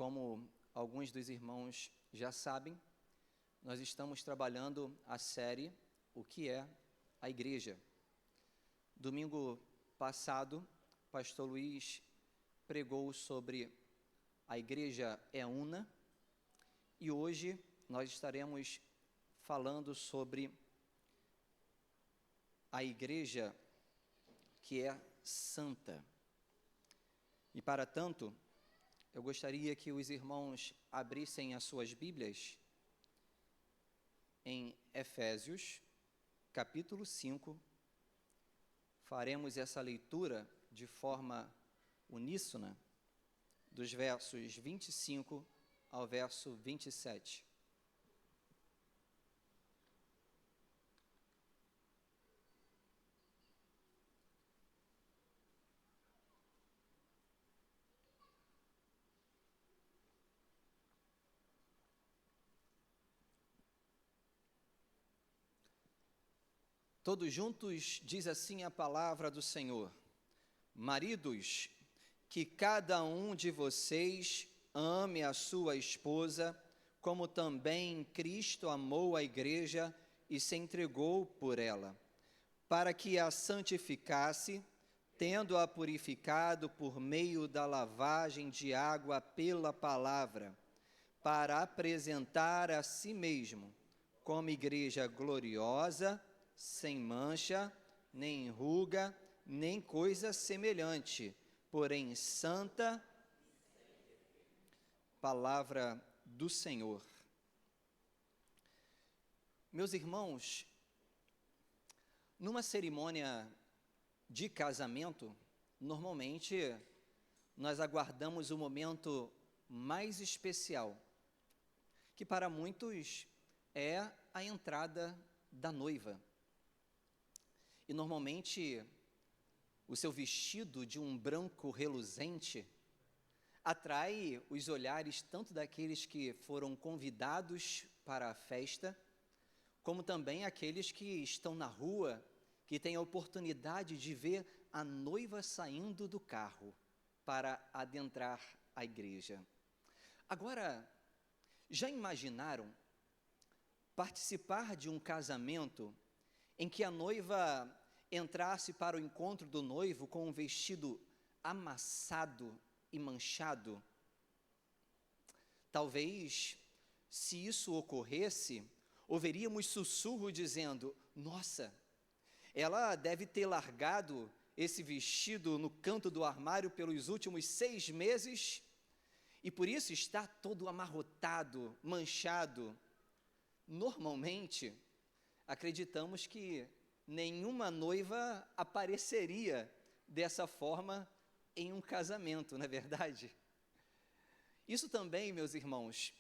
Como alguns dos irmãos já sabem, nós estamos trabalhando a série O que é a Igreja. Domingo passado, pastor Luiz pregou sobre a Igreja é una, e hoje nós estaremos falando sobre a Igreja que é santa. E para tanto, eu gostaria que os irmãos abrissem as suas Bíblias em Efésios, capítulo 5. Faremos essa leitura de forma uníssona, dos versos 25 ao verso 27. Todos juntos, diz assim a palavra do Senhor: maridos, que cada um de vocês ame a sua esposa, como também Cristo amou a igreja e se entregou por ela, para que a santificasse, tendo-a purificado por meio da lavagem de água pela palavra, para apresentar a si mesmo como igreja gloriosa, sem mancha, nem ruga, nem coisa semelhante, porém santa. Palavra do Senhor. Meus irmãos, numa cerimônia de casamento, normalmente nós aguardamos o momento mais especial, que para muitos é a entrada da noiva. E normalmente o seu vestido de um branco reluzente atrai os olhares tanto daqueles que foram convidados para a festa, como também aqueles que estão na rua, que têm a oportunidade de ver a noiva saindo do carro para adentrar a igreja. Agora, já imaginaram participar de um casamento em que a noiva entrasse para o encontro do noivo com um vestido amassado e manchado? Talvez, se isso ocorresse, ouviríamos sussurro dizendo: nossa, ela deve ter largado esse vestido no canto do armário pelos últimos 6 meses e por isso está todo amarrotado, manchado. Normalmente, acreditamos que nenhuma noiva apareceria dessa forma em um casamento, não é verdade? Isso também, meus irmãos,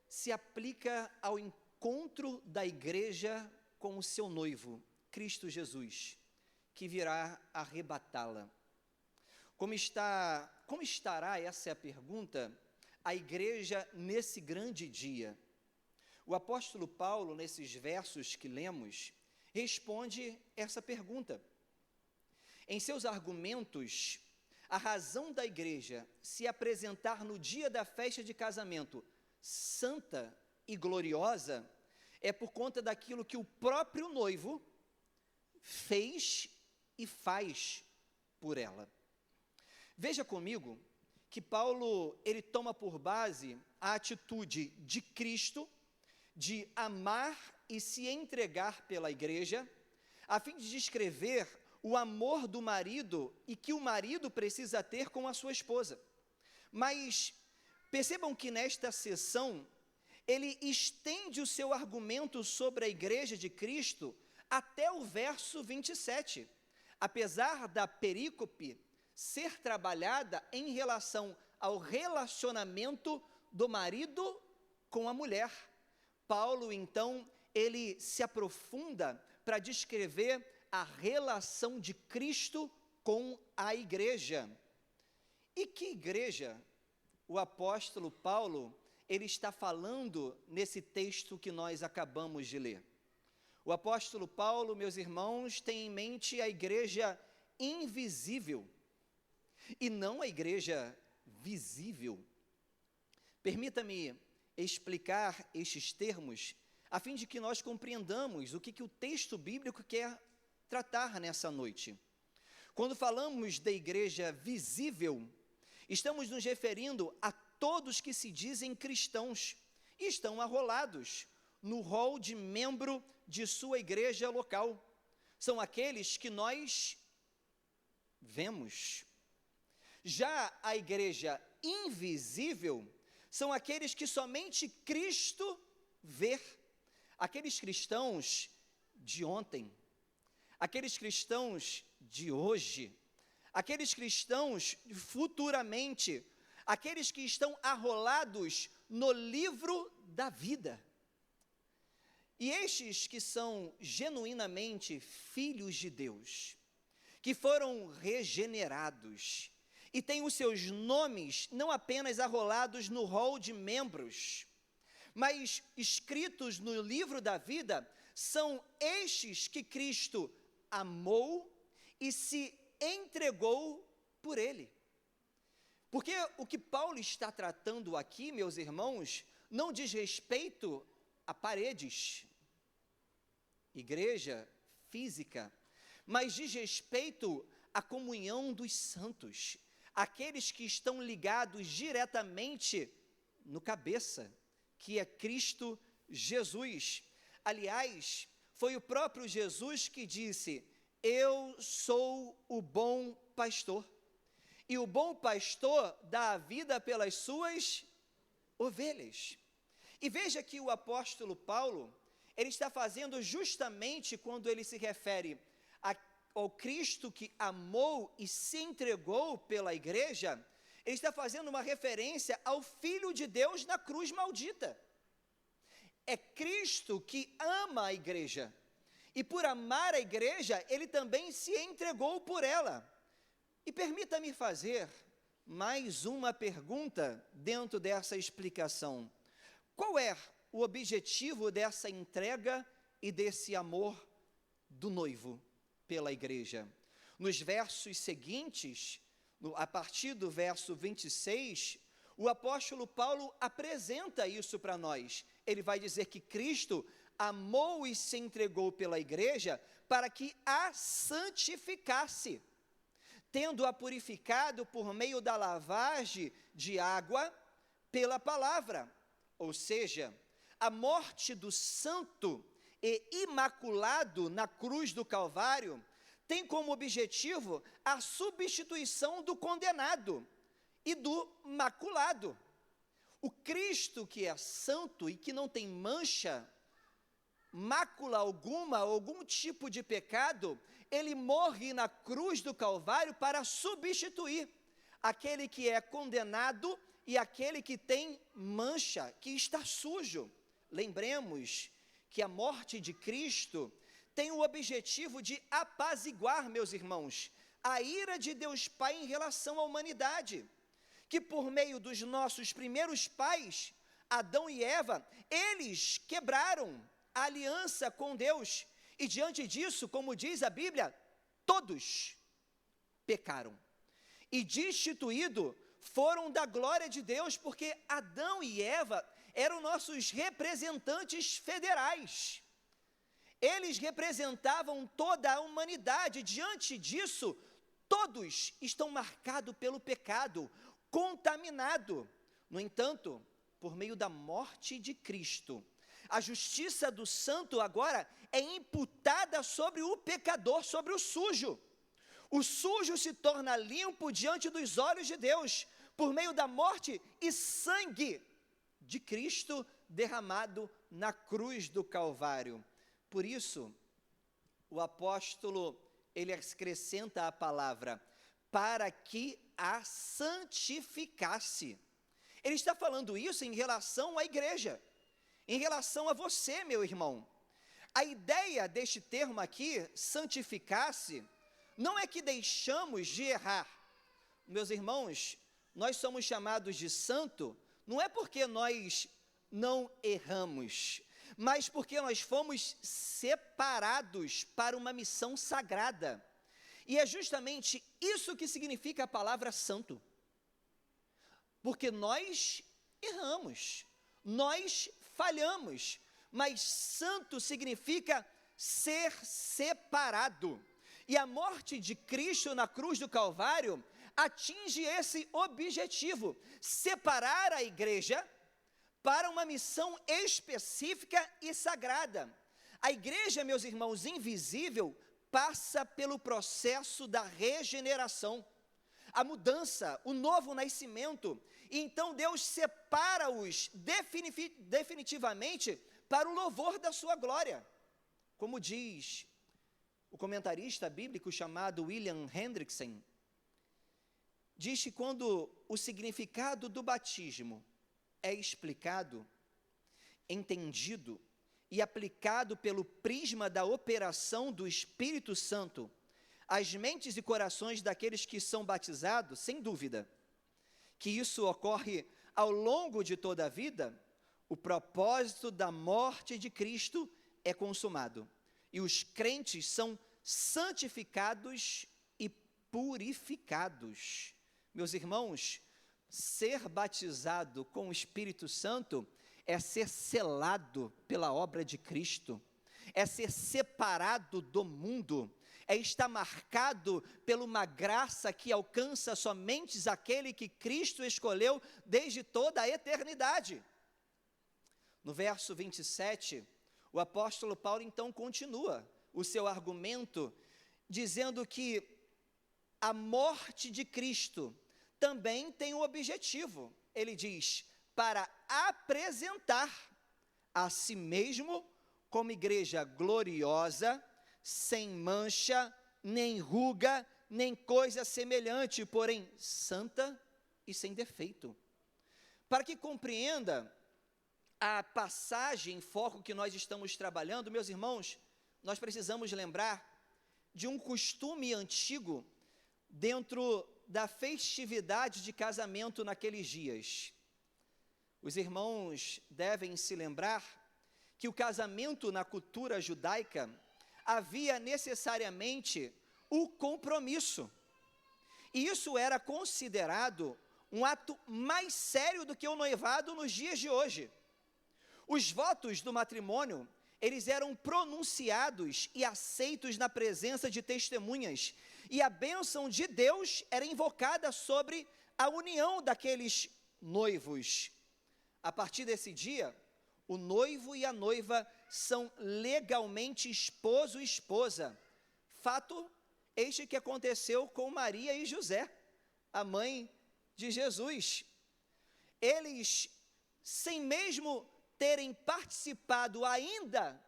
se aplica ao encontro da igreja com o seu noivo, Cristo Jesus, que virá arrebatá-la. Como estará, essa é a pergunta, a igreja nesse grande dia? O apóstolo Paulo, nesses versos que lemos, responde essa pergunta. Em seus argumentos, a razão da igreja se apresentar no dia da festa de casamento santa e gloriosa é por conta daquilo que o próprio noivo fez e faz por ela. Veja comigo que Paulo, ele toma por base a atitude de Cristo de amar e se entregar pela igreja, a fim de descrever o amor do marido e que o marido precisa ter com a sua esposa. Mas percebam que nesta sessão, ele estende o seu argumento sobre a igreja de Cristo até o verso 27, apesar da perícope ser trabalhada em relação ao relacionamento do marido com a mulher. Paulo, então, ele se aprofunda para descrever a relação de Cristo com a igreja. E que igreja o apóstolo Paulo, ele está falando nesse texto que nós acabamos de ler? O apóstolo Paulo, meus irmãos, tem em mente a igreja invisível e não a igreja visível. Permita-me explicar estes termos, a fim de que nós compreendamos o que o texto bíblico quer tratar nessa noite. Quando falamos da igreja visível, estamos nos referindo a todos que se dizem cristãos e estão arrolados no rol de membro de sua igreja local. São aqueles que nós vemos. Já a igreja invisível são aqueles que somente Cristo vê. Aqueles cristãos de ontem, aqueles cristãos de hoje, aqueles cristãos futuramente, aqueles que estão arrolados no livro da vida. E estes que são genuinamente filhos de Deus, que foram regenerados e têm os seus nomes não apenas arrolados no rol de membros, mas escritos no livro da vida, são estes que Cristo amou e se entregou por ele. Porque o que Paulo está tratando aqui, meus irmãos, não diz respeito a paredes, igreja física, mas diz respeito à comunhão dos santos, aqueles que estão ligados diretamente no cabeça, que é Cristo Jesus. Aliás, foi o próprio Jesus que disse: eu sou o bom pastor, e o bom pastor dá a vida pelas suas ovelhas. E veja que o apóstolo Paulo, ele está fazendo justamente quando ele se refere ao Cristo que amou e se entregou pela igreja, ele está fazendo uma referência ao Filho de Deus na cruz maldita. É Cristo que ama a igreja, e por amar a igreja, ele também se entregou por ela. E permita-me fazer mais uma pergunta dentro dessa explicação. Qual é o objetivo dessa entrega e desse amor do noivo pela igreja? Nos versos seguintes, a partir do verso 26, o apóstolo Paulo apresenta isso para nós. Ele vai dizer que Cristo amou e se entregou pela igreja para que a santificasse, tendo-a purificado por meio da lavagem de água pela palavra. Ou seja, a morte do santo e imaculado na cruz do Calvário tem como objetivo a substituição do condenado e do maculado. O Cristo que é santo e que não tem mancha, mácula alguma, algum tipo de pecado, ele morre na cruz do Calvário para substituir aquele que é condenado e aquele que tem mancha, que está sujo. Lembremos que a morte de Cristo tem o objetivo de apaziguar, meus irmãos, a ira de Deus Pai em relação à humanidade, que por meio dos nossos primeiros pais, Adão e Eva, eles quebraram a aliança com Deus, e diante disso, como diz a Bíblia, todos pecaram, e destituídos foram da glória de Deus, porque Adão e Eva eram nossos representantes federais, eles representavam toda a humanidade. Diante disso, todos estão marcados pelo pecado, contaminados. No entanto, por meio da morte de Cristo, a justiça do santo agora é imputada sobre o pecador, sobre o sujo. O sujo se torna limpo diante dos olhos de Deus, por meio da morte e sangue de Cristo derramado na cruz do Calvário. Por isso, o apóstolo, ele acrescenta a palavra, para que a santificasse. Ele está falando isso em relação à igreja, em relação a você, meu irmão. A ideia deste termo aqui, santificar-se, não é que deixamos de errar. Meus irmãos, nós somos chamados de santo, não é porque nós não erramos, mas porque nós fomos separados para uma missão sagrada. E é justamente isso que significa a palavra santo. Porque nós erramos, nós falhamos, mas santo significa ser separado. E a morte de Cristo na cruz do Calvário atinge esse objetivo, separar a igreja para uma missão específica e sagrada. A igreja, meus irmãos, invisível, passa pelo processo da regeneração, a mudança, o novo nascimento. E então Deus separa-os definitivamente para o louvor da sua glória. Como diz o comentarista bíblico chamado William Hendrickson, diz que quando o significado do batismo é explicado, entendido e aplicado pelo prisma da operação do Espírito Santo às mentes e corações daqueles que são batizados, sem dúvida, que isso ocorre ao longo de toda a vida, o propósito da morte de Cristo é consumado, e os crentes são santificados e purificados. Meus irmãos, ser batizado com o Espírito Santo é ser selado pela obra de Cristo, é ser separado do mundo, é estar marcado por uma graça que alcança somente aquele que Cristo escolheu desde toda a eternidade. No verso 27, o apóstolo Paulo então continua o seu argumento, dizendo que a morte de Cristo também tem um objetivo. Ele diz, para apresentar a si mesmo como igreja gloriosa, sem mancha, nem ruga, nem coisa semelhante, porém santa e sem defeito. Para que compreenda a passagem em foco que nós estamos trabalhando, meus irmãos, nós precisamos lembrar de um costume antigo dentro da festividade de casamento naqueles dias. Os irmãos devem se lembrar que o casamento na cultura judaica havia necessariamente o compromisso. E isso era considerado um ato mais sério do que o noivado nos dias de hoje. Os votos do matrimônio, eles eram pronunciados e aceitos na presença de testemunhas, e a bênção de Deus era invocada sobre a união daqueles noivos. A partir desse dia, o noivo e a noiva são legalmente esposo e esposa. Fato este que aconteceu com Maria e José, a mãe de Jesus. Eles, sem mesmo terem participado ainda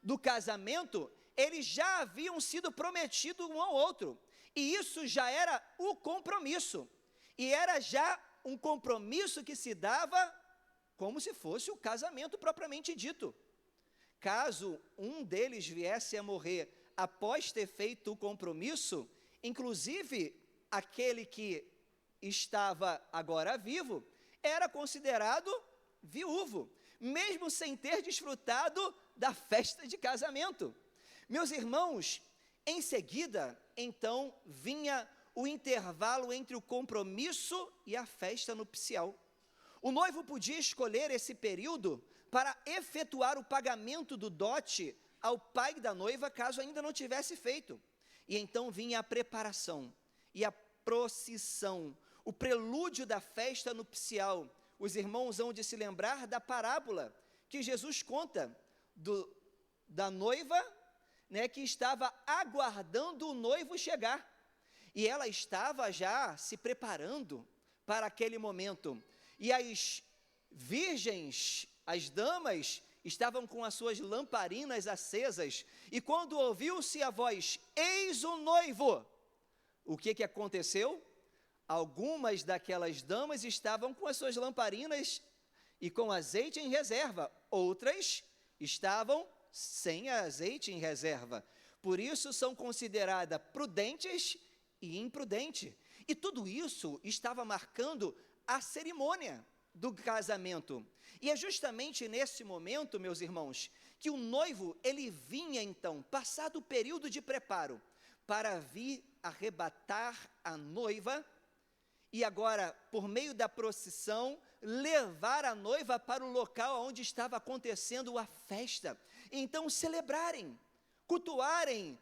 do casamento, eles já haviam sido prometidos um ao outro, e isso já era o compromisso, e era já um compromisso que se dava como se fosse o casamento propriamente dito. Caso um deles viesse a morrer após ter feito o compromisso, inclusive aquele que estava agora vivo, era considerado viúvo, mesmo sem ter desfrutado da festa de casamento. Meus irmãos, em seguida, então, vinha o intervalo entre o compromisso e a festa nupcial. O noivo podia escolher esse período para efetuar o pagamento do dote ao pai da noiva, caso ainda não tivesse feito. E então vinha a preparação e a procissão, o prelúdio da festa nupcial. Os irmãos hão de se lembrar da parábola que Jesus conta da noiva, né, que estava aguardando o noivo chegar. E ela estava já se preparando para aquele momento. E as virgens, as damas, estavam com as suas lamparinas acesas. E quando ouviu-se a voz, eis o noivo, o que aconteceu? Algumas daquelas damas estavam com as suas lamparinas e com azeite em reserva, outras estavam sem azeite em reserva. Por isso são consideradas prudentes e imprudentes. E tudo isso estava marcando a cerimônia do casamento. E é justamente nesse momento, meus irmãos, que o noivo, ele vinha então, passado o período de preparo, para vir arrebatar a noiva e agora, por meio da procissão, levar a noiva para o local onde estava acontecendo a festa. Então, celebrarem, cultuarem,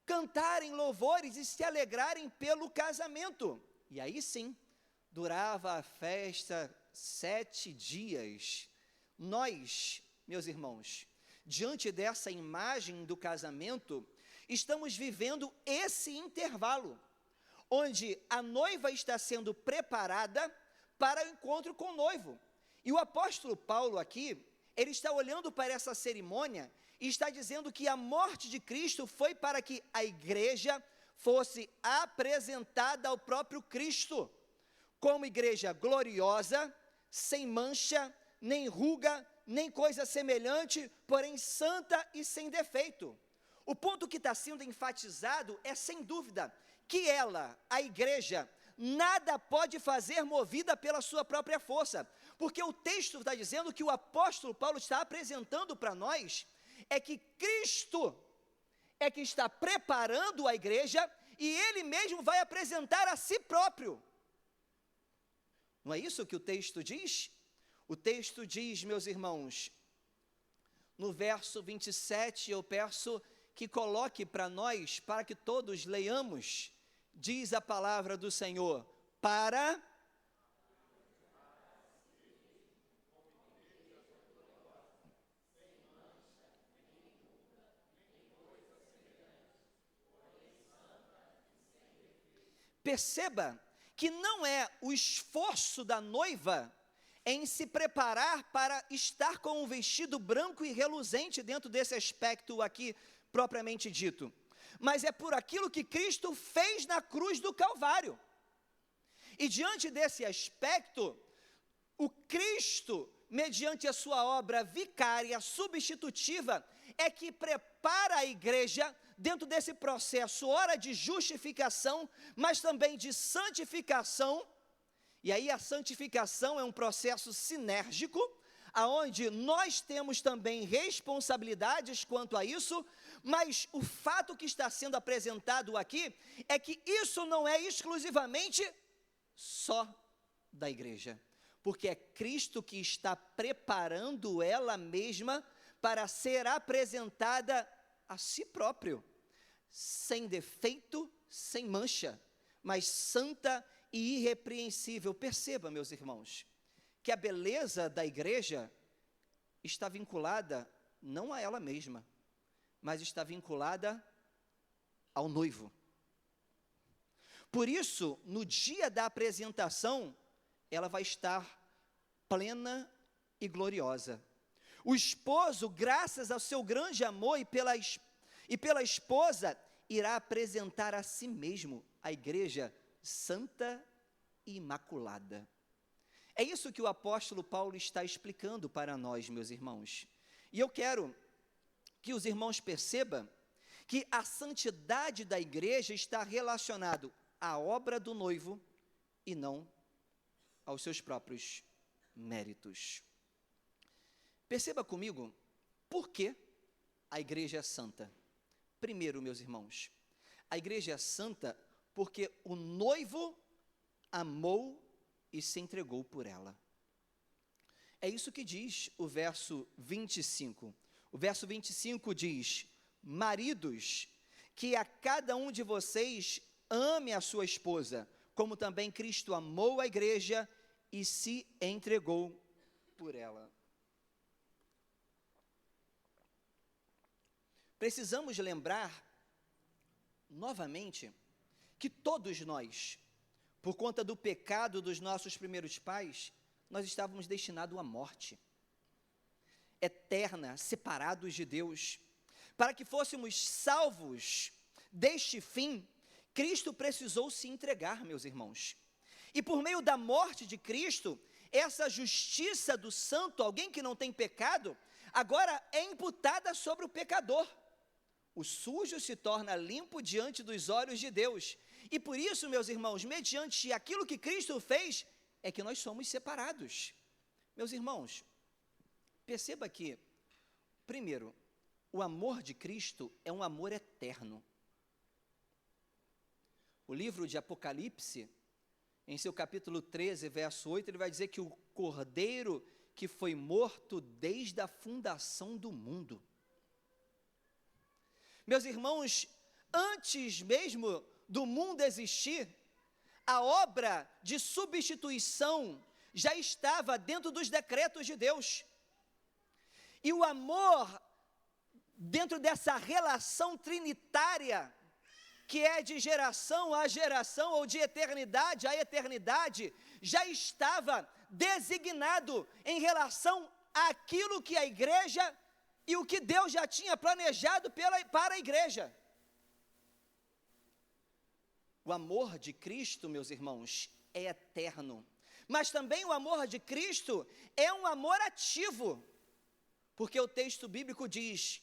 cantarem louvores e se alegrarem pelo casamento. E aí sim, durava a festa 7 dias. Nós, meus irmãos, diante dessa imagem do casamento, estamos vivendo esse intervalo, onde a noiva está sendo preparada para o encontro com o noivo. E o apóstolo Paulo aqui, ele está olhando para essa cerimônia e está dizendo que a morte de Cristo foi para que a igreja fosse apresentada ao próprio Cristo, como igreja gloriosa, sem mancha, nem ruga, nem coisa semelhante, porém santa e sem defeito. O ponto que está sendo enfatizado é, sem dúvida, que ela, a igreja, nada pode fazer movida pela sua própria força, porque o texto está dizendo que o apóstolo Paulo está apresentando para nós, é que Cristo é que está preparando a igreja, e ele mesmo vai apresentar a si próprio. Não é isso que o texto diz? O texto diz, meus irmãos, no verso 27, eu peço que coloque para nós, para que todos leiamos, diz a palavra do Senhor, para perceba que não é o esforço da noiva em se preparar para estar com um vestido branco e reluzente dentro desse aspecto aqui propriamente dito, mas é por aquilo que Cristo fez na cruz do Calvário. E diante desse aspecto, o Cristo, mediante a sua obra vicária, substitutiva, é que prepara a igreja dentro desse processo, ora de justificação, mas também de santificação. E aí a santificação é um processo sinérgico, aonde nós temos também responsabilidades quanto a isso, mas o fato que está sendo apresentado aqui é que isso não é exclusivamente só da igreja, porque é Cristo que está preparando ela mesma para ser apresentada a si próprio, sem defeito, sem mancha, mas santa e irrepreensível. Perceba, meus irmãos, que a beleza da igreja está vinculada não a ela mesma, mas está vinculada ao noivo. Por isso, no dia da apresentação, ela vai estar plena e gloriosa. O esposo, graças ao seu grande amor e pela esposa, irá apresentar a si mesmo a igreja santa e imaculada. É isso que o apóstolo Paulo está explicando para nós, meus irmãos. E eu quero que os irmãos percebam que a santidade da igreja está relacionado à obra do noivo e não aos seus próprios méritos. Perceba comigo, por que a igreja é santa? Primeiro, meus irmãos, a igreja é santa porque o noivo amou e se entregou por ela. É isso que diz o verso 25. O verso 25 diz: maridos, que a cada um de vocês ame a sua esposa, como também Cristo amou a igreja e se entregou por ela. Precisamos lembrar, novamente, que todos nós, por conta do pecado dos nossos primeiros pais, nós estávamos destinados à morte eterna, separados de Deus. Para que fôssemos salvos deste fim, Cristo precisou se entregar, meus irmãos. E por meio da morte de Cristo, essa justiça do santo, alguém que não tem pecado, agora é imputada sobre o pecador. O sujo se torna limpo diante dos olhos de Deus. E por isso, meus irmãos, mediante aquilo que Cristo fez, é que nós somos separados. Meus irmãos, perceba que, primeiro, o amor de Cristo é um amor eterno. O livro de Apocalipse, em seu capítulo 13, verso 8, ele vai dizer que o Cordeiro que foi morto desde a fundação do mundo. Meus irmãos, antes mesmo do mundo existir, a obra de substituição já estava dentro dos decretos de Deus. E o amor, dentro dessa relação trinitária, que é de geração a geração, ou de eternidade a eternidade, já estava designado em relação àquilo que a igreja e o que Deus já tinha planejado para a igreja. O amor de Cristo, meus irmãos, é eterno, mas também o amor de Cristo é um amor ativo, porque o texto bíblico diz: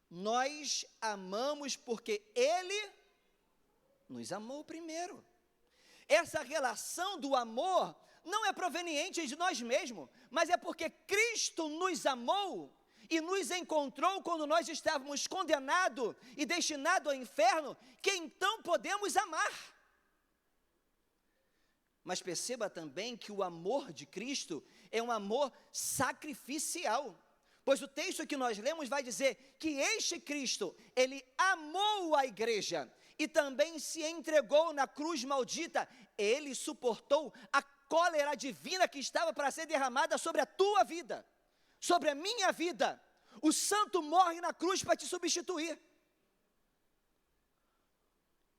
nós amamos porque Ele nos amou primeiro. Essa relação do amor não é proveniente de nós mesmos, mas é porque Cristo nos amou e nos encontrou quando nós estávamos condenados e destinados ao inferno, que então podemos amar. Mas perceba também que o amor de Cristo é um amor sacrificial, pois o texto que nós lemos vai dizer que este Cristo, Ele amou a igreja, e também se entregou na cruz maldita. Ele suportou a cólera divina que estava para ser derramada sobre a tua vida, sobre a minha vida. O santo morre na cruz para te substituir.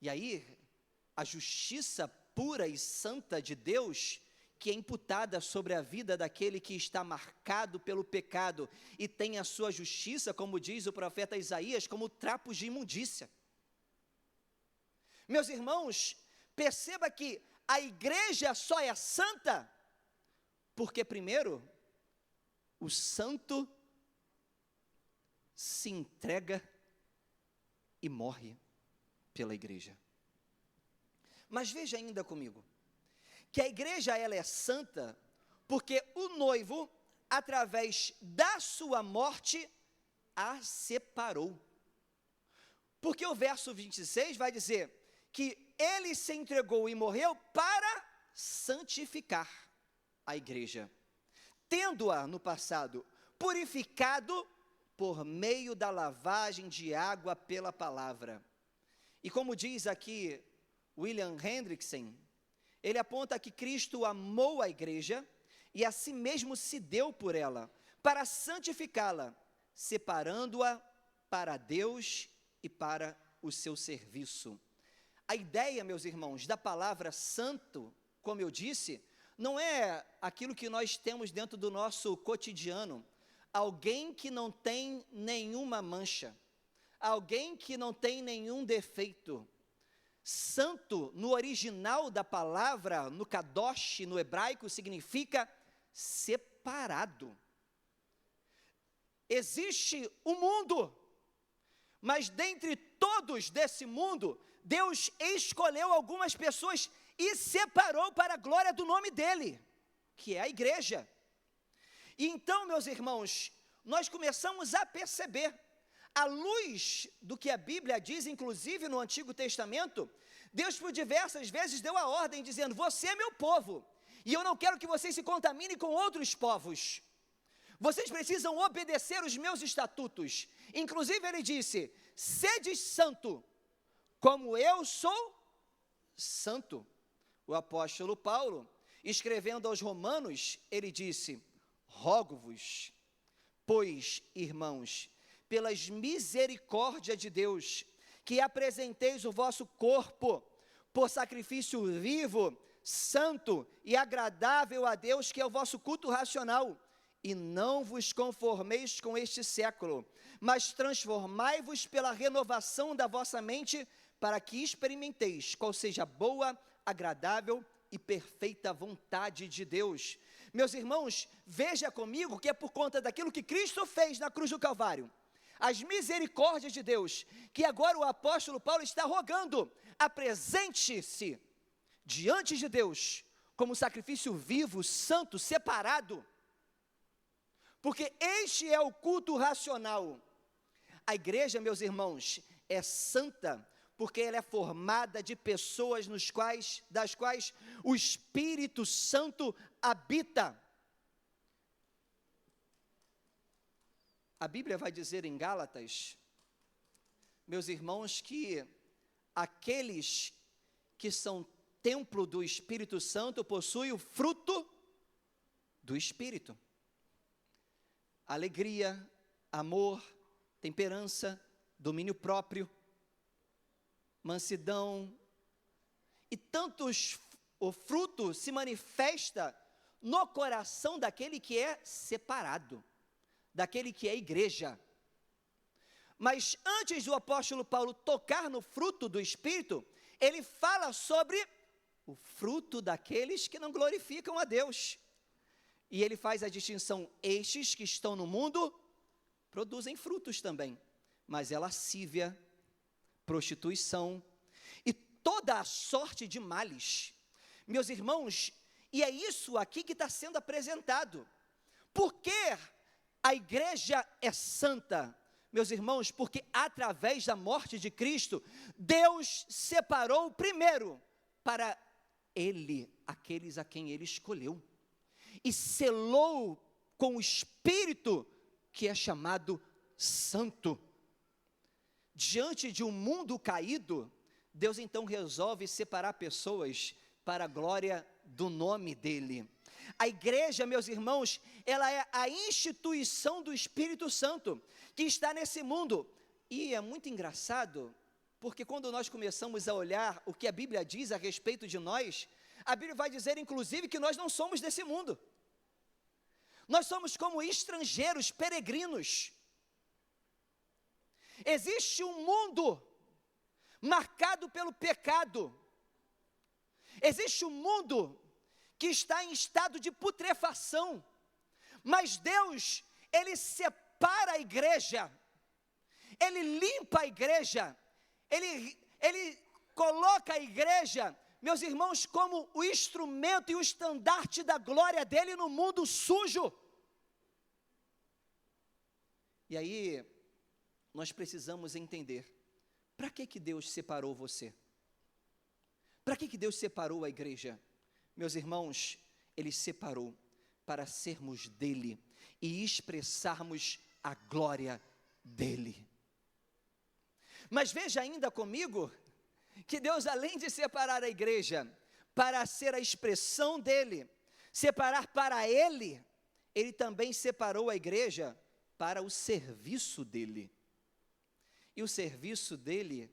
E aí, a justiça pura e santa de Deus, que é imputada sobre a vida daquele que está marcado pelo pecado, e tem a sua justiça, como diz o profeta Isaías, como trapos de imundícia. Meus irmãos, perceba que a igreja só é santa, porque primeiro, o santo se entrega e morre pela igreja. Mas veja ainda comigo, que a igreja ela é santa, porque o noivo, através da sua morte, a separou. Porque o verso 26 vai dizer que ele se entregou e morreu para santificar a igreja, tendo-a no passado purificado por meio da lavagem de água pela palavra. E como diz aqui William Hendrickson, ele aponta que Cristo amou a igreja e a si mesmo se deu por ela, para santificá-la, separando-a para Deus e para o seu serviço. A ideia, meus irmãos, da palavra santo, como eu disse, não é aquilo que nós temos dentro do nosso cotidiano. Alguém que não tem nenhuma mancha, alguém que não tem nenhum defeito. Santo, no original da palavra, no kadosh, no hebraico, significa separado. Existe um mundo, mas dentre todos desse mundo, Deus escolheu algumas pessoas e separou para a glória do nome dEle, que é a igreja. E então, meus irmãos, nós começamos a perceber, à luz do que a Bíblia diz, inclusive no Antigo Testamento, Deus por diversas vezes deu a ordem dizendo: você é meu povo, e eu não quero que vocês se contaminem com outros povos. Vocês precisam obedecer os meus estatutos. Inclusive ele disse: sede santo, como eu sou santo. O apóstolo Paulo, escrevendo aos Romanos, ele disse: rogo-vos, pois, irmãos, pelas misericórdias de Deus, que apresenteis o vosso corpo por sacrifício vivo, santo e agradável a Deus, que é o vosso culto racional, e não vos conformeis com este século, mas transformai-vos pela renovação da vossa mente, para que experimenteis qual seja a boa, agradável e perfeita vontade de Deus. Meus irmãos, veja comigo que é por conta daquilo que Cristo fez na cruz do Calvário, as misericórdias de Deus, que agora o apóstolo Paulo está rogando: apresente-se diante de Deus como sacrifício vivo, santo, separado, porque este é o culto racional. A igreja, meus irmãos, é santa, porque ela é formada de pessoas das quais o Espírito Santo habita. A Bíblia vai dizer em Gálatas, meus irmãos, que aqueles que são templo do Espírito Santo possuem o fruto do Espírito: alegria, amor, temperança, domínio próprio, mansidão. E tantos, o fruto se manifesta no coração daquele que é separado, daquele que é igreja. Mas antes do apóstolo Paulo tocar no fruto do Espírito, ele fala sobre o fruto daqueles que não glorificam a Deus. E ele faz a distinção: estes que estão no mundo produzem frutos também, mas é lascívia, prostituição e toda a sorte de males. Meus irmãos, e é isso aqui que está sendo apresentado. Por que a igreja é santa? Meus irmãos, porque através da morte de Cristo, Deus separou primeiro para Ele, aqueles a quem Ele escolheu, e selou com o Espírito, que é chamado Santo. Diante de um mundo caído, Deus então resolve separar pessoas para a glória do nome dEle. A igreja, meus irmãos, ela é a instituição do Espírito Santo, que está nesse mundo. E é muito engraçado, porque quando nós começamos a olhar o que a Bíblia diz a respeito de nós, a Bíblia vai dizer, inclusive, que nós não somos desse mundo. Nós somos como estrangeiros, peregrinos. Existe um mundo marcado pelo pecado. Existe um mundo que está em estado de putrefação. Mas Deus, Ele separa a igreja. Ele limpa a igreja. Ele coloca a igreja, meus irmãos, como o instrumento e o estandarte da glória dEle no mundo sujo. E aí, nós precisamos entender, para que Deus separou você? Para que Deus separou a igreja? Meus irmãos, Ele separou para sermos dEle e expressarmos a glória dEle. Mas veja ainda comigo, que Deus, além de separar a igreja para ser a expressão dEle, separar para Ele, Ele também separou a igreja para o serviço dEle. E o serviço dEle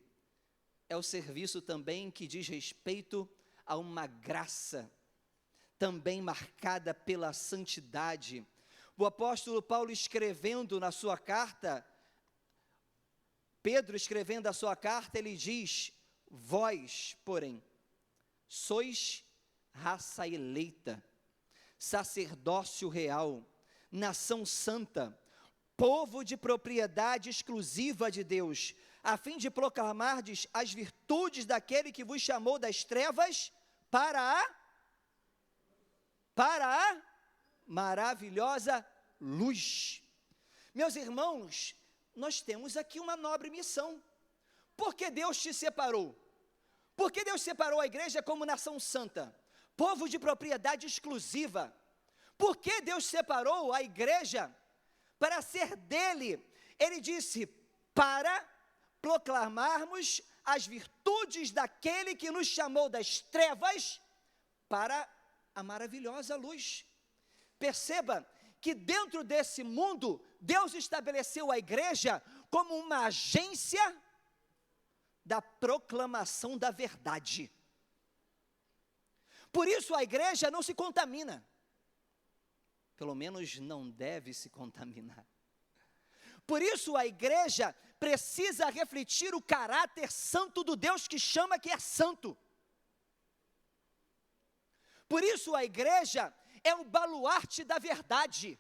é o serviço também que diz respeito a uma graça, também marcada pela santidade. O apóstolo Paulo escrevendo na sua carta, Pedro escrevendo a sua carta, ele diz: vós, porém, sois raça eleita, sacerdócio real, nação santa, povo de propriedade exclusiva de Deus, a fim de proclamardes as virtudes daquele que vos chamou das trevas para a maravilhosa luz. Meus irmãos, nós temos aqui uma nobre missão. Por que Deus te separou? Por que Deus separou a igreja como nação santa, povo de propriedade exclusiva? Por que Deus separou a igreja para ser dEle? Ele disse, para proclamarmos as virtudes daquele que nos chamou das trevas para a maravilhosa luz. Perceba que dentro desse mundo, Deus estabeleceu a igreja como uma agência da proclamação da verdade. Por isso a igreja não se contamina. Pelo menos não deve se contaminar. Por isso a igreja precisa refletir o caráter santo do Deus que chama que é santo. Por isso a igreja é o baluarte da verdade.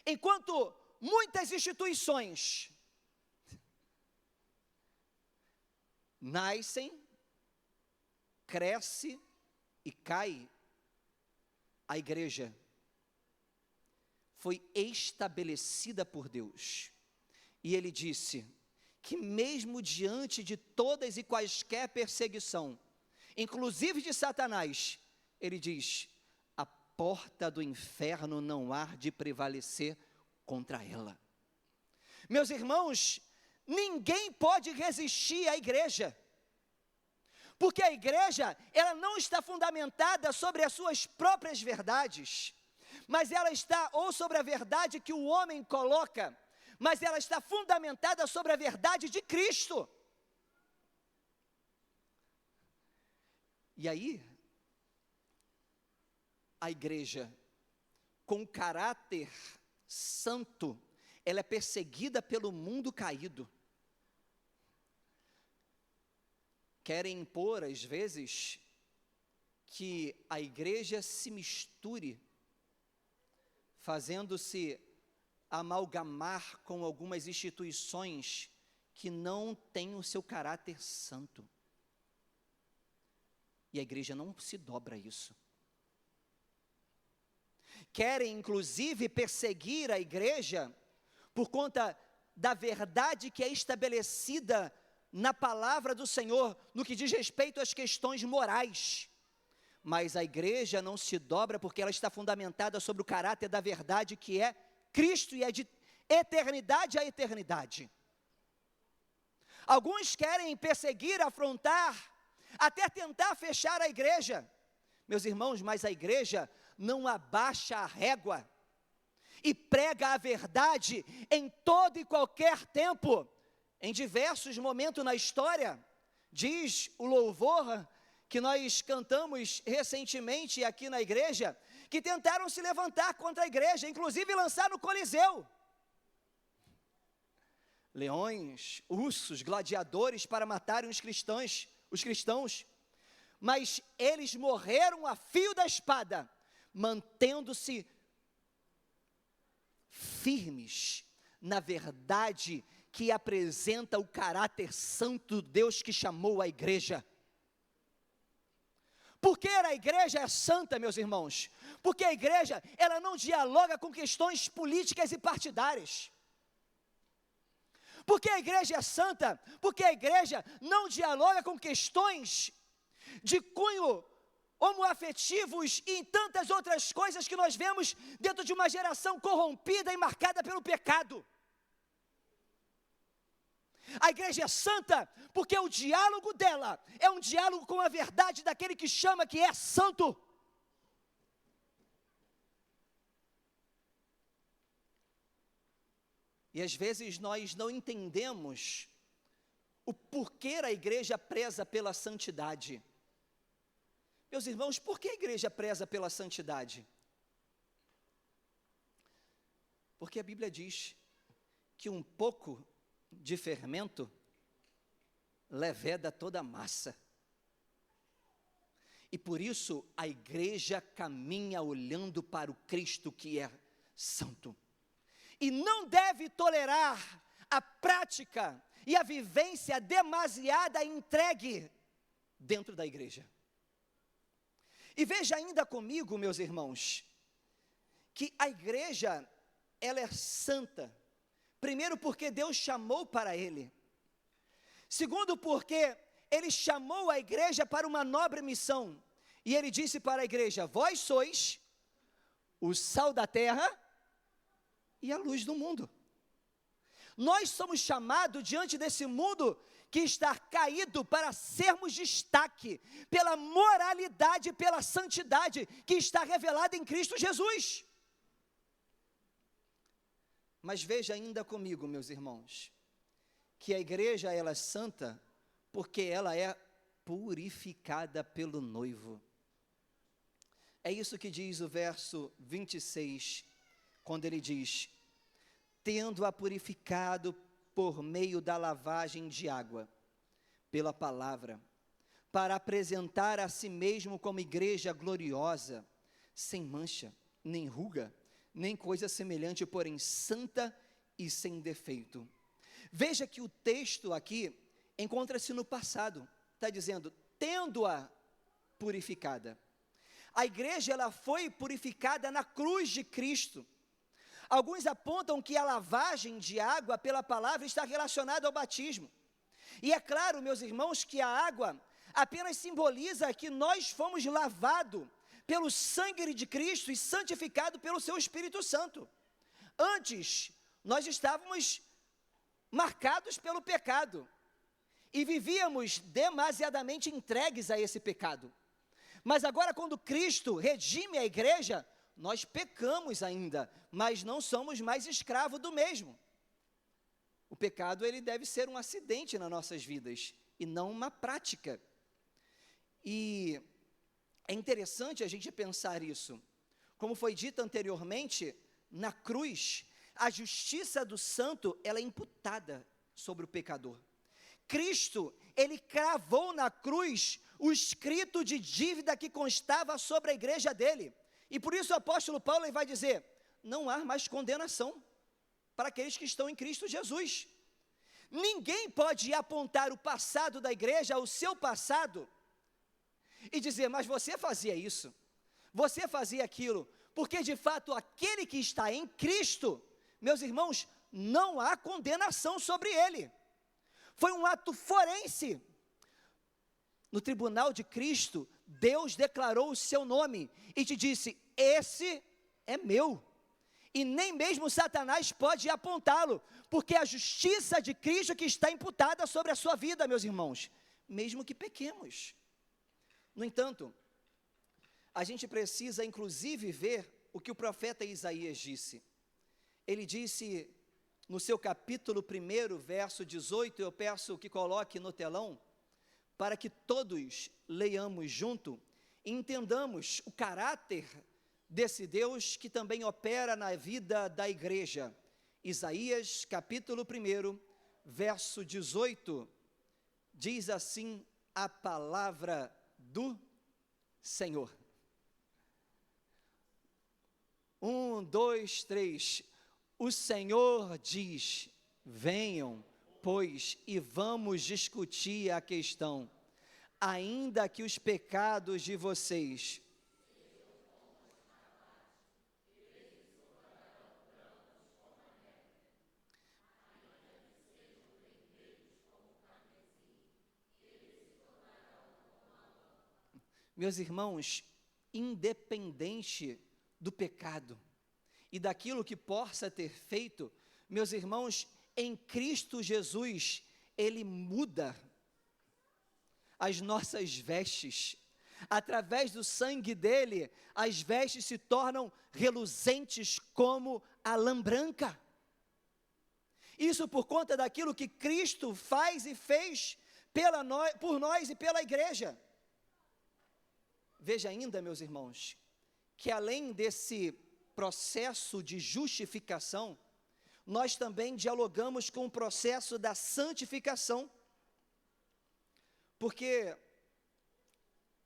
Enquanto muitas instituições nascem, cresce e cai, a igreja foi estabelecida por Deus. E Ele disse que mesmo diante de todas e quaisquer perseguição, inclusive de Satanás, ele diz: a porta do inferno não há de prevalecer contra ela. Meus irmãos, ninguém pode resistir à igreja, porque a igreja, ela não está fundamentada sobre as suas próprias verdades, mas ela está, ou sobre a verdade que o homem coloca, mas ela está fundamentada sobre a verdade de Cristo. E aí, a igreja, com caráter santo, ela é perseguida pelo mundo caído. Querem impor, às vezes, que a igreja se misture, fazendo-se amalgamar com algumas instituições que não têm o seu caráter santo. E a igreja não se dobra a isso. Querem, inclusive, perseguir a igreja por conta da verdade que é estabelecida na palavra do Senhor, no que diz respeito às questões morais. Mas a igreja não se dobra porque ela está fundamentada sobre o caráter da verdade que é Cristo, e é de eternidade a eternidade. Alguns querem perseguir, afrontar, até tentar fechar a igreja. Meus irmãos, mas a igreja não abaixa a régua e prega a verdade em todo e qualquer tempo. Em diversos momentos na história, diz o louvor que nós cantamos recentemente aqui na igreja, que tentaram se levantar contra a igreja, inclusive lançar no Coliseu leões, ursos, gladiadores para matarem os cristãos, mas eles morreram a fio da espada, mantendo-se firmes na verdade que apresenta o caráter santo do Deus que chamou a igreja. Por que a igreja é santa, meus irmãos? Porque a igreja, ela não dialoga com questões políticas e partidárias. Por que a igreja é santa? Porque a igreja não dialoga com questões de cunho homoafetivos e em tantas outras coisas que nós vemos dentro de uma geração corrompida e marcada pelo pecado. A igreja é santa porque o diálogo dela é um diálogo com a verdade daquele que chama que é santo. E às vezes nós não entendemos o porquê a igreja preza pela santidade. Meus irmãos, por que a igreja preza pela santidade? Porque a Bíblia diz que um pouco de fermento leveda toda a massa. E por isso a igreja caminha olhando para o Cristo que é santo. E não deve tolerar a prática e a vivência demasiada entregue dentro da igreja. E veja ainda comigo, meus irmãos, que a igreja, ela é santa. Primeiro, porque Deus chamou para ele. Segundo, porque ele chamou a igreja para uma nobre missão. E ele disse para a igreja: vós sois o sal da terra e a luz do mundo. Nós somos chamados diante desse mundo que está caído para sermos destaque pela moralidade, pela santidade que está revelada em Cristo Jesus. Mas veja ainda comigo, meus irmãos, que a igreja ela é santa porque ela é purificada pelo noivo. É isso que diz o verso 26, quando ele diz: tendo-a purificado por meio da lavagem de água, pela palavra, para apresentar a si mesmo como igreja gloriosa, sem mancha, nem ruga, nem coisa semelhante, porém santa e sem defeito. Veja que o texto aqui encontra-se no passado, está dizendo, tendo-a purificada. A igreja, ela foi purificada na cruz de Cristo. Alguns apontam que a lavagem de água pela palavra está relacionada ao batismo. E é claro, meus irmãos, que a água apenas simboliza que nós fomos lavados pelo sangue de Cristo e santificados pelo seu Espírito Santo. Antes, nós estávamos marcados pelo pecado e vivíamos demasiadamente entregues a esse pecado. Mas agora, quando Cristo redime a igreja, nós pecamos ainda, mas não somos mais escravos do mesmo. O pecado, ele deve ser um acidente nas nossas vidas e não uma prática. E é interessante a gente pensar isso. Como foi dito anteriormente, na cruz, a justiça do santo, ela é imputada sobre o pecador. Cristo, ele cravou na cruz o escrito de dívida que constava sobre a igreja dele. E por isso o apóstolo Paulo ele vai dizer, não há mais condenação para aqueles que estão em Cristo Jesus. Ninguém pode apontar o passado da igreja, o seu passado, e dizer, mas você fazia isso, você fazia aquilo, porque de fato aquele que está em Cristo, meus irmãos, não há condenação sobre ele. Foi um ato forense. No tribunal de Cristo, Deus declarou o seu nome e te disse, esse é meu. E nem mesmo Satanás pode apontá-lo, porque é a justiça de Cristo que está imputada sobre a sua vida, meus irmãos, mesmo que pequemos. No entanto, a gente precisa inclusive ver o que o profeta Isaías disse. Ele disse no seu capítulo 1, verso 18, eu peço que coloque no telão, para que todos leiamos junto e entendamos o caráter desse Deus que também opera na vida da igreja. Isaías, capítulo 1, verso 18, diz assim a palavra do Senhor. 1, 2, 3, o Senhor diz, venham, pois, e vamos discutir a questão, ainda que os pecados de vocês meus irmãos, independente do pecado e daquilo que possa ter feito, meus irmãos, em Cristo Jesus, Ele muda as nossas vestes. Através do sangue dEle, as vestes se tornam reluzentes como a lã branca. Isso por conta daquilo que Cristo faz e fez por nós e pela igreja. Veja ainda, meus irmãos, que além desse processo de justificação, nós também dialogamos com o processo da santificação, porque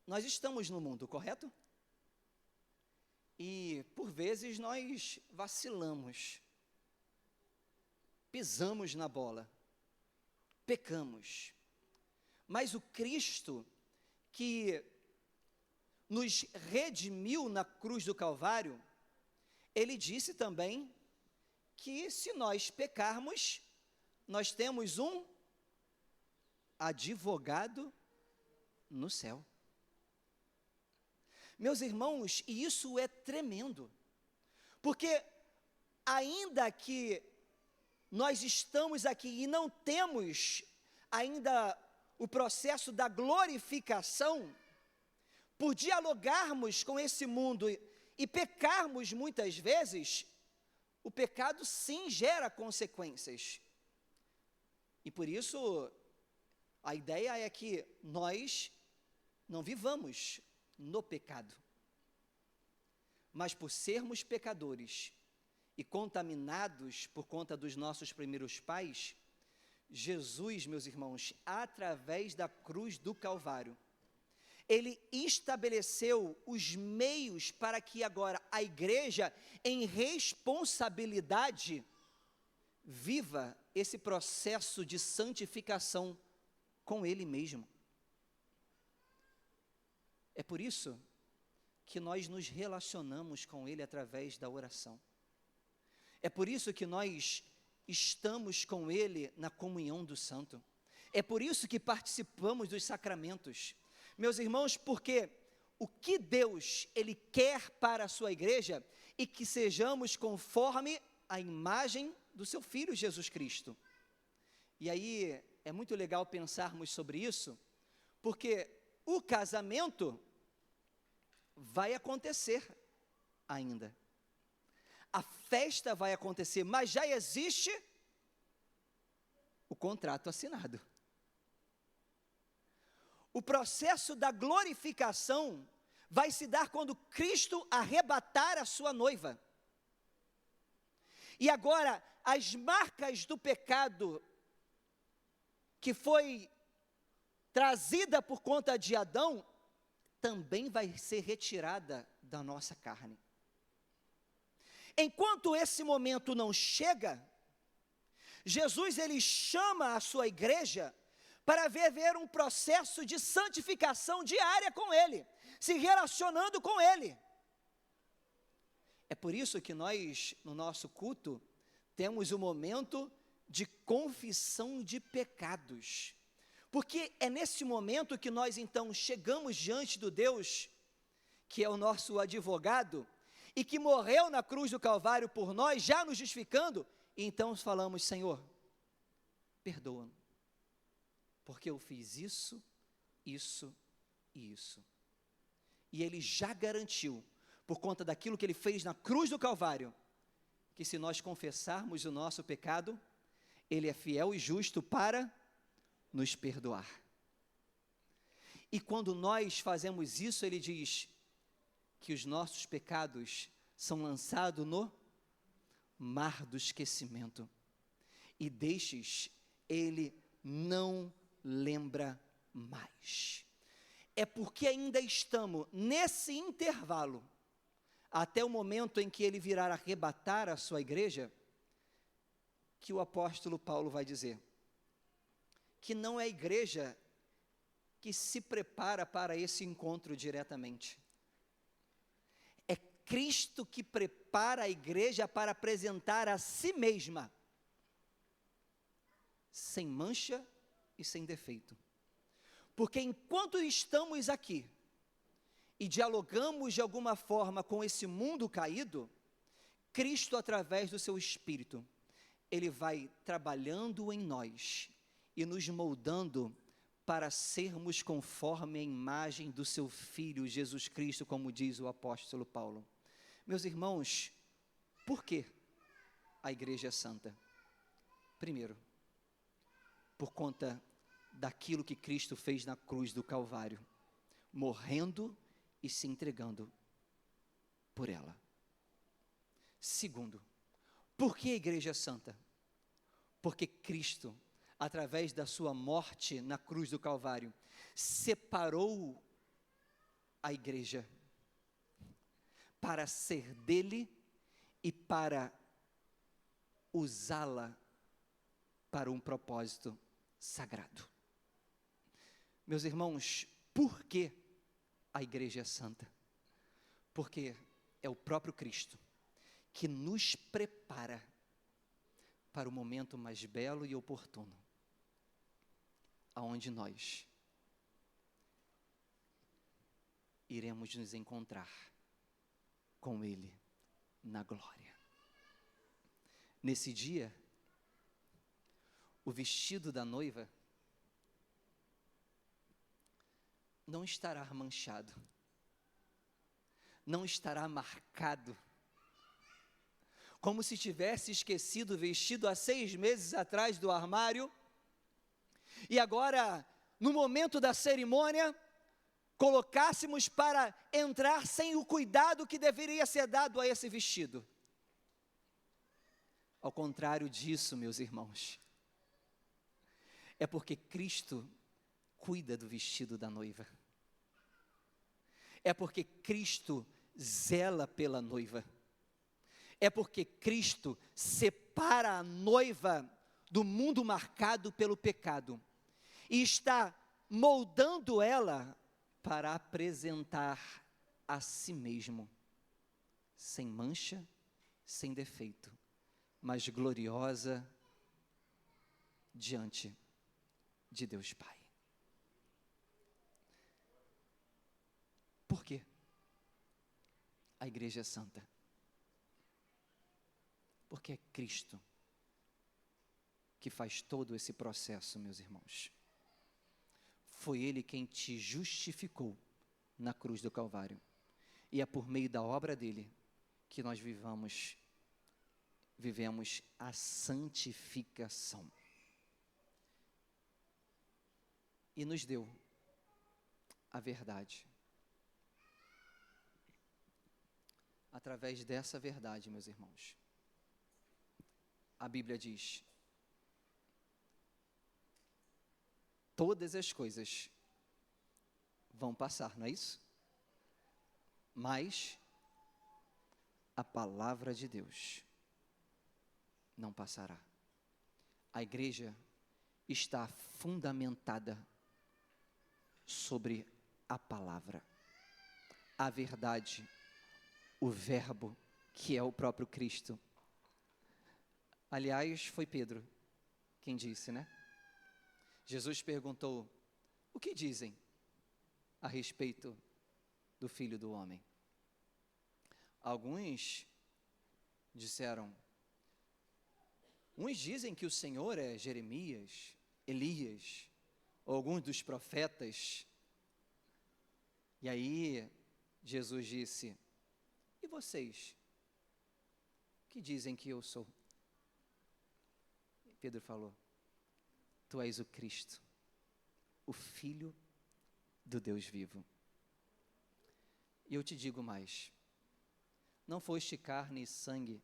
nós estamos no mundo, correto? E por vezes nós vacilamos, pisamos na bola, pecamos, mas o Cristo que nos redimiu na cruz do Calvário, Ele disse também que se nós pecarmos, nós temos um advogado no céu. Meus irmãos, e isso é tremendo, porque ainda que nós estamos aqui e não temos ainda o processo da glorificação, por dialogarmos com esse mundo e pecarmos muitas vezes, o pecado sim gera consequências. E por isso, a ideia é que nós não vivamos no pecado. Mas por sermos pecadores e contaminados por conta dos nossos primeiros pais, Jesus, meus irmãos, através da cruz do Calvário, Ele estabeleceu os meios para que agora a igreja, em responsabilidade, viva esse processo de santificação com Ele mesmo. É por isso que nós nos relacionamos com Ele através da oração. É por isso que nós estamos com Ele na comunhão do santo. É por isso que participamos dos sacramentos. Meus irmãos, porque o que Deus, Ele quer para a sua igreja e que sejamos conforme a imagem do seu Filho Jesus Cristo. E aí é muito legal pensarmos sobre isso, porque o casamento vai acontecer ainda. A festa vai acontecer, mas já existe o contrato assinado. O processo da glorificação vai se dar quando Cristo arrebatar a sua noiva. E agora, as marcas do pecado que foi trazida por conta de Adão, também vai ser retirada da nossa carne. Enquanto esse momento não chega, Jesus, ele chama a sua igreja para viver um processo de santificação diária com Ele, se relacionando com Ele. É por isso que nós, no nosso culto, temos o momento de confissão de pecados, porque é nesse momento que nós então chegamos diante do Deus, que é o nosso advogado, e que morreu na cruz do Calvário por nós, já nos justificando, e então falamos: Senhor, perdoa-me, porque eu fiz isso, isso e isso. E Ele já garantiu, por conta daquilo que Ele fez na cruz do Calvário, que se nós confessarmos o nosso pecado, Ele é fiel e justo para nos perdoar. E quando nós fazemos isso, Ele diz que os nossos pecados são lançados no mar do esquecimento, e destes Ele não lembra mais. É porque ainda estamos nesse intervalo, até o momento em que Ele virá arrebatar a sua igreja, que o apóstolo Paulo vai dizer que não é a igreja que se prepara para esse encontro diretamente. É Cristo que prepara a igreja para apresentar a si mesma, sem mancha e sem defeito. Porque enquanto estamos aqui e dialogamos de alguma forma com esse mundo caído, Cristo, através do seu Espírito, Ele vai trabalhando em nós e nos moldando para sermos conforme a imagem do seu Filho Jesus Cristo, como diz o apóstolo Paulo. Meus irmãos, por que a igreja é santa? Primeiro, por conta daquilo que Cristo fez na cruz do Calvário, morrendo e se entregando por ela. Segundo, por que a igreja é santa? Porque Cristo, através da sua morte na cruz do Calvário, separou a igreja para ser dele e para usá-la para um propósito sagrado. Meus irmãos, por que a igreja é santa? Porque é o próprio Cristo que nos prepara para o momento mais belo e oportuno, aonde nós iremos nos encontrar com Ele na glória. Nesse dia, o vestido da noiva não estará manchado, não estará marcado, como se tivesse esquecido o vestido há 6 meses atrás do armário, e agora, no momento da cerimônia, colocássemos para entrar sem o cuidado que deveria ser dado a esse vestido. Ao contrário disso, meus irmãos, é porque Cristo cuida do vestido da noiva. É porque Cristo zela pela noiva. É porque Cristo separa a noiva do mundo marcado pelo pecado e está moldando ela para apresentar a si mesmo, sem mancha, sem defeito, mas gloriosa diante de Deus Pai. Por quê? A igreja é santa. Porque é Cristo que faz todo esse processo, meus irmãos. Foi Ele quem te justificou na cruz do Calvário. E é por meio da obra dele que nós vivemos a santificação. E nos deu a verdade. Através dessa verdade, meus irmãos, a Bíblia diz: todas as coisas vão passar, não é isso? Mas a palavra de Deus não passará. A igreja está fundamentada sobre a palavra, a verdade, o verbo, que é o próprio Cristo. Aliás, foi Pedro quem disse, né? Jesus perguntou: o que dizem a respeito do Filho do Homem? Alguns disseram, uns dizem que o Senhor é Jeremias, Elias, ou alguns dos profetas. E aí Jesus disse: e vocês? Que dizem que eu sou? Pedro falou: tu és o Cristo, o Filho do Deus vivo. E eu te digo mais: não foste carne e sangue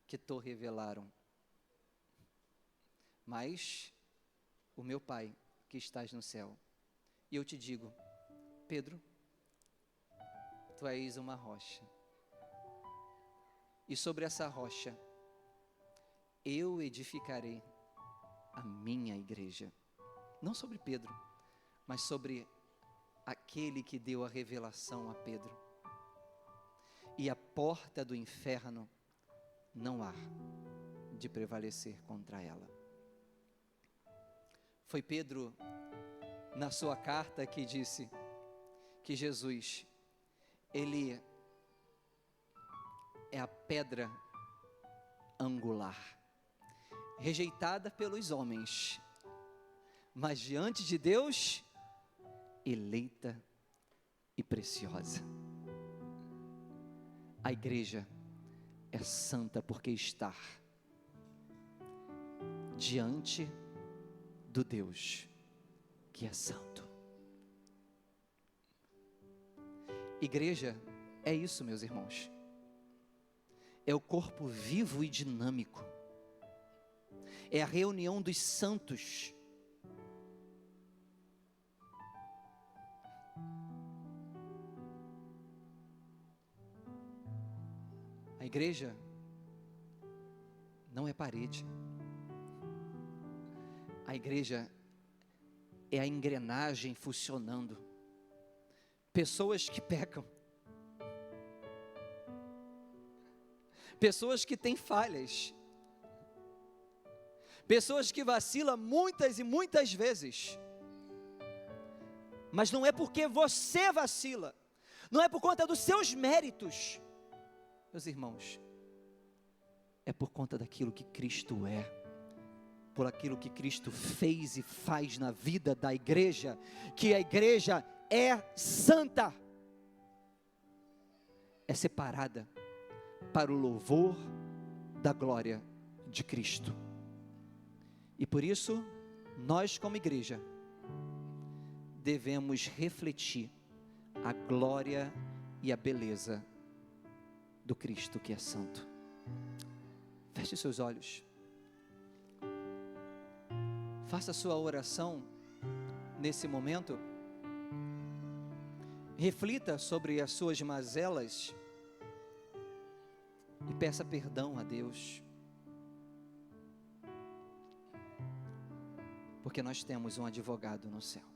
que te revelaram, mas o meu Pai que estás no céu. E eu te digo, Pedro, tu és uma rocha, e sobre essa rocha eu edificarei a minha igreja. Não sobre Pedro, mas sobre aquele que deu a revelação a Pedro. E a porta do inferno não há de prevalecer contra ela. Foi Pedro, na sua carta, que disse que Jesus, ele é a pedra angular, rejeitada pelos homens, mas diante de Deus, eleita e preciosa. A igreja é santa porque está diante do Deus que é santo. Igreja é isso, meus irmãos. É o corpo vivo e dinâmico. É a reunião dos santos. A igreja não é parede. A igreja é a engrenagem funcionando. Pessoas que pecam. Pessoas que têm falhas. Pessoas que vacilam muitas e muitas vezes. Mas não é porque você vacila. Não é por conta dos seus méritos. Meus irmãos, é por conta daquilo que Cristo é, por aquilo que Cristo fez e faz na vida da igreja, que a igreja é santa, é separada para o louvor da glória de Cristo. E por isso, nós como igreja, devemos refletir a glória e a beleza do Cristo que é santo. Feche seus olhos. Faça sua oração nesse momento. Reflita sobre as suas mazelas e peça perdão a Deus. Porque nós temos um advogado no céu.